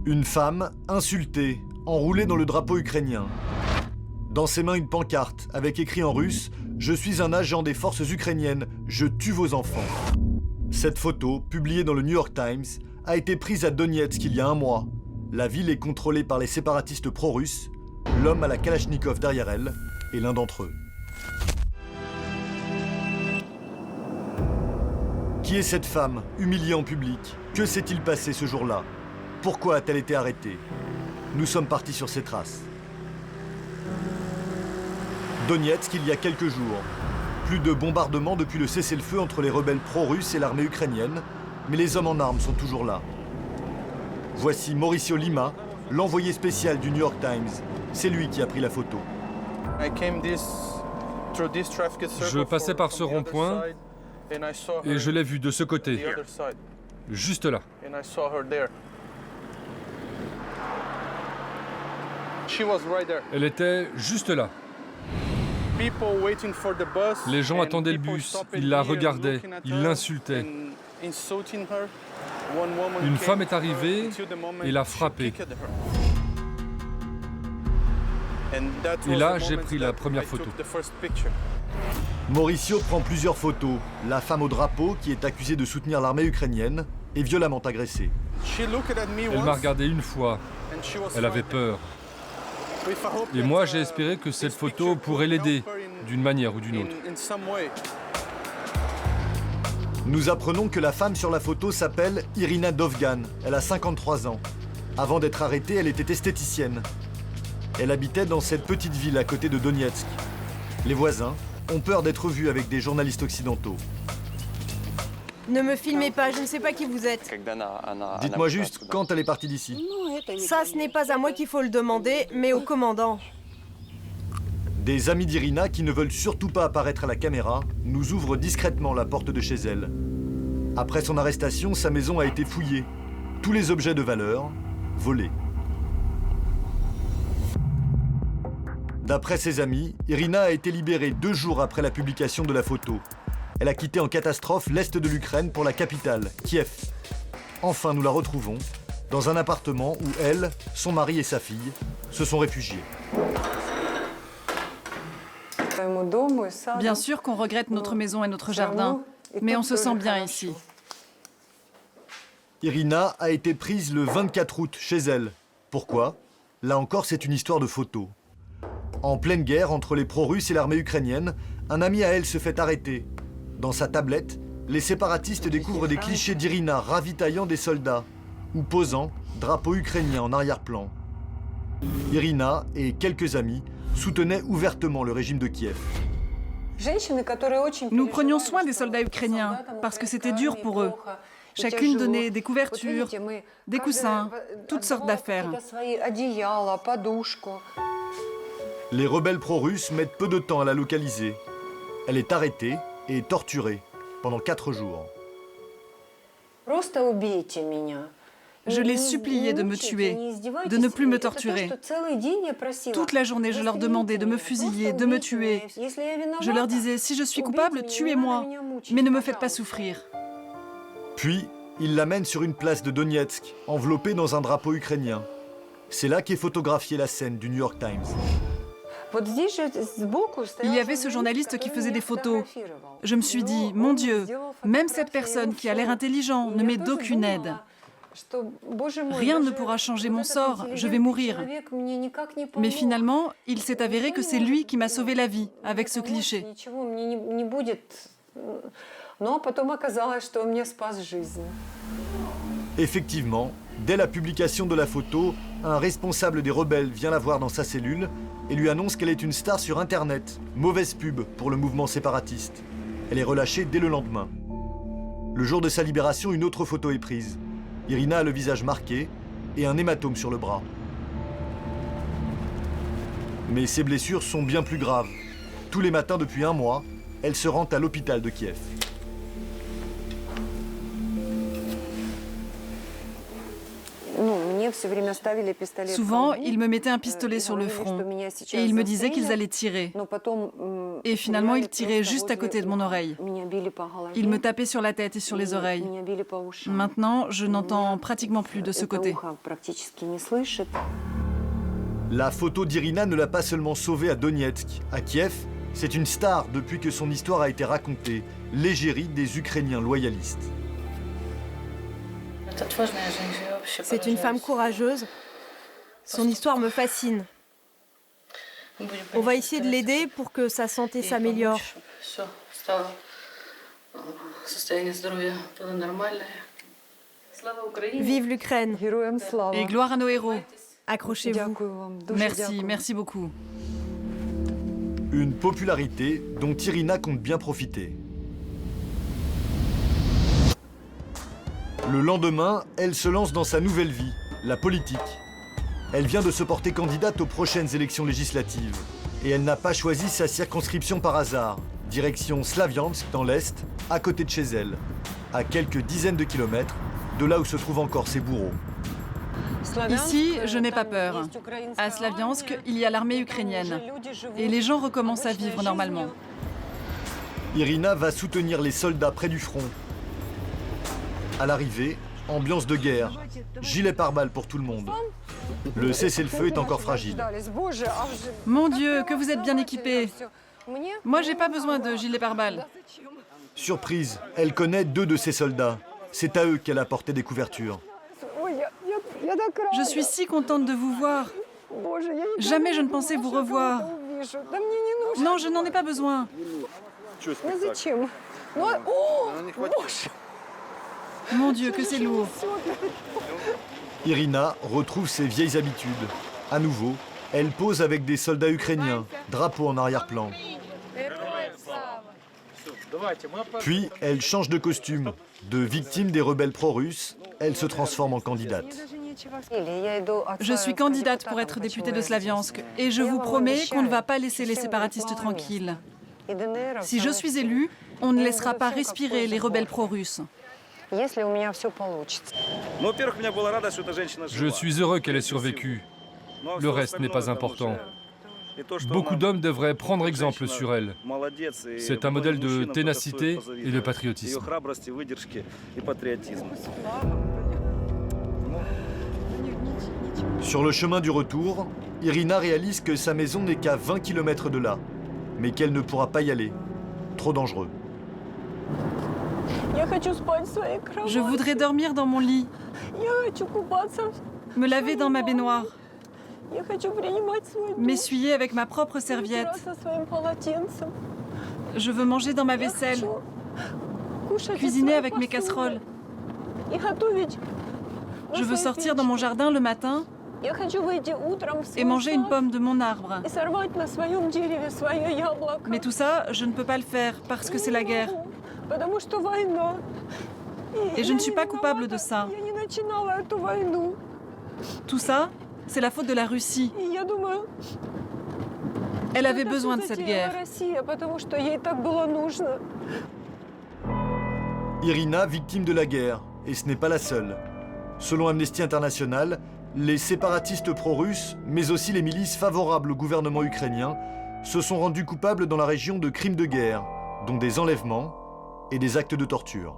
Une femme, insultée, enroulée dans le drapeau ukrainien. Dans ses mains une pancarte avec écrit en russe « Je suis un agent des forces ukrainiennes, je tue vos enfants ». Cette photo, publiée dans le New York Times, a été prise à Donetsk il y a un mois. La ville est contrôlée par les séparatistes pro-russes. L'homme à la Kalachnikov derrière elle est l'un d'entre eux. Qui est cette femme, humiliée en public? Que s'est-il passé ce jour-là? Pourquoi a-t-elle été arrêtée? Nous sommes partis sur ses traces. Donetsk, il y a quelques jours. Plus de bombardements depuis le cessez-le-feu entre les rebelles pro-russes et l'armée ukrainienne, mais les hommes en armes sont toujours là. Voici Mauricio Lima, l'envoyé spécial du New York Times. C'est lui qui a pris la photo. Je passais par ce rond-point et je l'ai vue de ce côté, juste là. Elle était juste là. Les gens attendaient le bus, ils la regardaient, ils l'insultaient. Une femme est arrivée et l'a frappée. Et là, j'ai pris la première photo. Mauricio prend plusieurs photos. La femme au drapeau, qui est accusée de soutenir l'armée ukrainienne, est violemment agressée. Elle m'a regardé une fois. Elle avait peur. Et moi, j'ai espéré que cette photo pourrait l'aider, d'une manière ou d'une autre. Nous apprenons que la femme sur la photo s'appelle Irina Dovgan. Elle a 53 ans. Avant d'être arrêtée, elle était esthéticienne. Elle habitait dans cette petite ville à côté de Donetsk. Les voisins ont peur d'être vus avec des journalistes occidentaux. Ne me filmez pas, je ne sais pas qui vous êtes. Dites-moi juste quand elle est partie d'ici. Ça, ce n'est pas à moi qu'il faut le demander, mais au commandant. Des amis d'Irina qui ne veulent surtout pas apparaître à la caméra nous ouvrent discrètement la porte de chez elle. Après son arrestation, sa maison a été fouillée. Tous les objets de valeur, volés. D'après ses amis, Irina a été libérée 2 jours après la publication de la photo. Elle a quitté en catastrophe l'est de l'Ukraine pour la capitale, Kiev. Enfin, nous la retrouvons dans un appartement où elle, son mari et sa fille se sont réfugiés. Bien sûr qu'on regrette notre maison et notre jardin, mais on se sent bien ici. Irina a été prise le 24 août chez elle. Pourquoi? Là encore, c'est une histoire de photo. En pleine guerre entre les pro-russes et l'armée ukrainienne, un ami à elle se fait arrêter. Dans sa tablette, les séparatistes découvrent des clichés d'Irina ravitaillant des soldats ou posant drapeau ukrainien en arrière-plan. Irina et quelques amis soutenaient ouvertement le régime de Kiev. Nous prenions soin des soldats ukrainiens parce que c'était dur pour eux. Chacune donnait des couvertures, des coussins, toutes sortes d'affaires. Les rebelles pro-russes mettent peu de temps à la localiser. Elle est arrêtée et torturée pendant 4 jours. Je les suppliais de me tuer, de ne plus me torturer. Toute la journée, je leur demandais de me fusiller, de me tuer. Je leur disais, si je suis coupable, tuez-moi, mais ne me faites pas souffrir. Puis, ils l'amènent sur une place de Donetsk, enveloppée dans un drapeau ukrainien. C'est là qu'est photographiée la scène du New York Times. Il y avait ce journaliste qui faisait des photos. Je me suis dit, mon Dieu, même cette personne qui a l'air intelligent ne m'est d'aucune aide. Rien ne pourra changer mon sort, je vais mourir. Mais finalement, il s'est avéré que c'est lui qui m'a sauvé la vie, avec ce cliché. Effectivement, dès la publication de la photo, un responsable des rebelles vient la voir dans sa cellule et lui annonce qu'elle est une star sur Internet. Mauvaise pub pour le mouvement séparatiste. Elle est relâchée dès le lendemain. Le jour de sa libération, une autre photo est prise. Irina a le visage marqué et un hématome sur le bras. Mais ses blessures sont bien plus graves. Tous les matins depuis un mois, elle se rend à l'hôpital de Kiev. Souvent, ils me mettaient un pistolet sur le front et ils me disaient qu'ils allaient tirer. Et finalement, ils tiraient juste à côté de mon oreille. Ils me tapaient sur la tête et sur les oreilles. Maintenant, je n'entends pratiquement plus de ce côté. La photo d'Irina ne l'a pas seulement sauvée à Donetsk. À Kiev, c'est une star depuis que son histoire a été racontée, l'égérie des Ukrainiens loyalistes. C'est une femme courageuse. Son histoire me fascine. On va essayer de l'aider pour que sa santé s'améliore. Vive l'Ukraine. Et gloire à nos héros. Accrochez-vous. Merci, merci beaucoup. Une popularité dont Irina compte bien profiter. Le lendemain, elle se lance dans sa nouvelle vie, la politique. Elle vient de se porter candidate aux prochaines élections législatives. Et elle n'a pas choisi sa circonscription par hasard. Direction Slaviansk, dans l'Est, à côté de chez elle. À quelques dizaines de kilomètres de là où se trouvent encore ses bourreaux. Ici, je n'ai pas peur. À Slaviansk, il y a l'armée ukrainienne. Et les gens recommencent à vivre normalement. Irina va soutenir les soldats près du front. À l'arrivée, ambiance de guerre. Gilet pare-balles pour tout le monde. Le cessez-le-feu est encore fragile. Mon Dieu, que vous êtes bien équipés. Moi, j'ai pas besoin de gilet pare-balles. Surprise, elle connaît 2 de ses soldats. C'est à eux qu'elle a porté des couvertures. Je suis si contente de vous voir. Jamais je ne pensais vous revoir. Non, je n'en ai pas besoin. Mon Dieu, que c'est lourd. Irina retrouve ses vieilles habitudes. À nouveau, elle pose avec des soldats ukrainiens, drapeau en arrière-plan. Puis, elle change de costume. De victime des rebelles pro-russes, elle se transforme en candidate. Je suis candidate pour être députée de Slaviansk et je vous promets qu'on ne va pas laisser les séparatistes tranquilles. Si je suis élue, on ne laissera pas respirer les rebelles pro-russes. Je suis heureux qu'elle ait survécu. Le reste n'est pas important. Beaucoup d'hommes devraient prendre exemple sur elle. C'est un modèle de ténacité et de patriotisme. Sur le chemin du retour, Irina réalise que sa maison n'est qu'à 20 km de là, mais qu'elle ne pourra pas y aller. Trop dangereux. Je voudrais dormir dans mon lit, me laver dans ma baignoire, m'essuyer avec ma propre serviette. Je veux manger dans ma vaisselle, cuisiner avec mes casseroles. Je veux sortir dans mon jardin le matin et manger une pomme de mon arbre. Mais tout ça, je ne peux pas le faire parce que c'est la guerre. Et je ne suis pas coupable de ça. Tout ça, c'est la faute de la Russie. Elle avait besoin de cette guerre. Irina, victime de la guerre, et ce n'est pas la seule. Selon Amnesty International, les séparatistes pro-russes, mais aussi les milices favorables au gouvernement ukrainien, se sont rendus coupables dans la région de crimes de guerre, dont des enlèvements et des actes de torture.